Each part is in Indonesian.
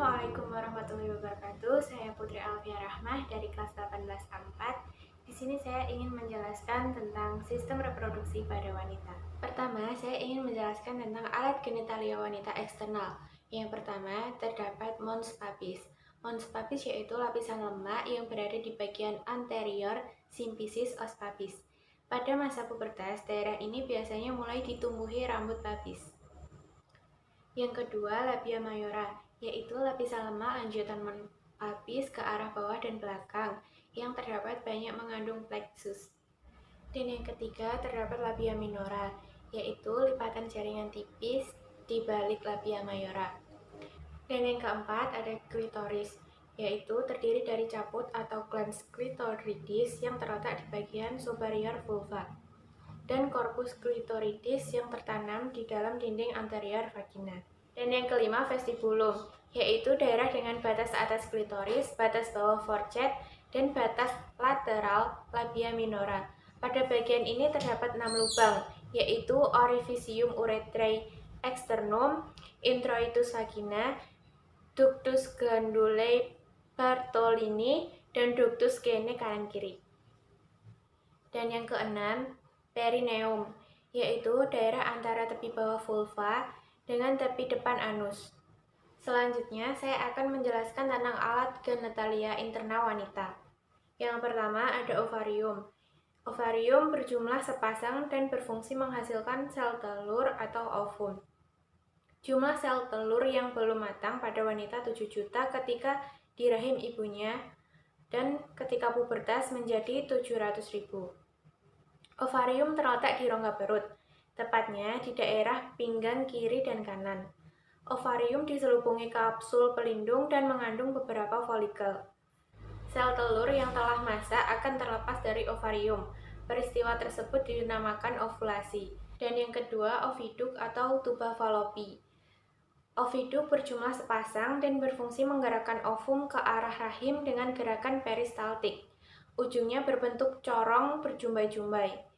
Assalamualaikum warahmatullahi wabarakatuh. Saya Putri Alfia Rahmah dari kelas 18A4. Di sini saya ingin menjelaskan tentang sistem reproduksi pada wanita. Pertama, saya ingin menjelaskan tentang alat genitalia wanita eksternal. Yang pertama, terdapat mons papis. Mons papis yaitu lapisan lemak yang berada di bagian anterior simfisis os papis. Pada masa pubertas, daerah ini biasanya mulai ditumbuhi rambut papis. Yang kedua, labia mayora, yaitu lapisan lemak lanjutan papis ke arah bawah dan belakang yang terdapat banyak mengandung plexus. Dan yang ketiga, terdapat labia minora, yaitu lipatan jaringan tipis di balik labia mayora. Dan yang keempat, ada klitoris, yaitu terdiri dari caput atau glans clitoridis yang terletak di bagian superior vulva, dan corpus clitoridis yang tertanam di dalam dinding anterior vagina. Dan yang kelima, vestibulum, yaitu daerah dengan batas atas klitoris, batas bawah forecheck, dan batas lateral labia minora. Pada bagian ini terdapat 6 lubang, yaitu orificium urethrae externum, introitus vagina, ductus glandulae bartholini, dan ductus gene kanan kiri. Dan yang keenam, perineum, yaitu daerah antara tepi bawah vulva dengan tepi depan anus. Selanjutnya, saya akan menjelaskan tentang alat genitalia internal wanita. Yang pertama ada ovarium. Ovarium berjumlah sepasang dan berfungsi menghasilkan sel telur atau ovum. Jumlah sel telur yang belum matang pada wanita 7 juta ketika di rahim ibunya dan ketika pubertas menjadi 700.000. Ovarium terletak di rongga perut, tepatnya di daerah pinggang kiri dan kanan. Ovarium diselubungi kapsul pelindung dan mengandung beberapa folikel. Sel telur yang telah masak akan terlepas dari ovarium. Peristiwa tersebut dinamakan ovulasi. Dan yang kedua, oviduk atau tuba falopi. Oviduk berjumlah sepasang dan berfungsi menggerakkan ovum ke arah rahim dengan gerakan peristaltik. Ujungnya berbentuk corong berjumbai-jumbai.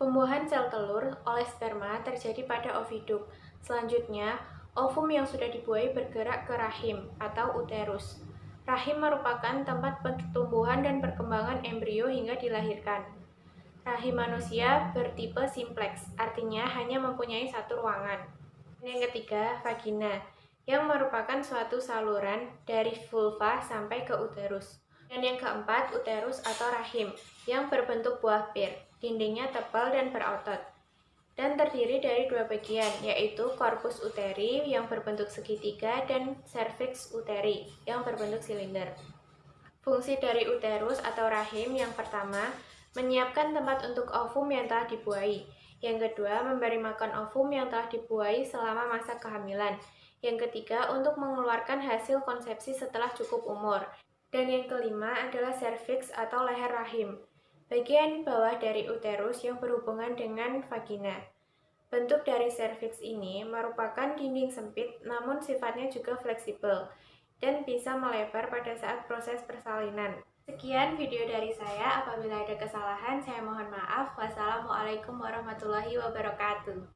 Pembuahan sel telur oleh sperma terjadi pada oviduk. Selanjutnya, ovum yang sudah dibuai bergerak ke rahim atau uterus. Rahim merupakan tempat pertumbuhan dan perkembangan embrio hingga dilahirkan. Rahim manusia bertipe simplex, artinya hanya mempunyai satu ruangan. Yang ketiga, vagina, yang merupakan suatu saluran dari vulva sampai ke uterus. Dan yang keempat, uterus atau rahim, yang berbentuk buah pir, dindingnya tebal dan berotot, dan terdiri dari 2 bagian, yaitu corpus uteri yang berbentuk segitiga dan cervix uteri yang berbentuk silinder. Fungsi dari uterus atau rahim yang pertama, menyiapkan tempat untuk ovum yang telah dibuai. Yang kedua, memberi makan ovum yang telah dibuai selama masa kehamilan. Yang ketiga, untuk mengeluarkan hasil konsepsi setelah cukup umur. Dan yang kelima adalah cervix atau leher rahim, bagian bawah dari uterus yang berhubungan dengan vagina. Bentuk dari cervix ini merupakan dinding sempit namun sifatnya juga fleksibel dan bisa melebar pada saat proses persalinan. Sekian video dari saya, apabila ada kesalahan saya mohon maaf. Wassalamualaikum warahmatullahi wabarakatuh.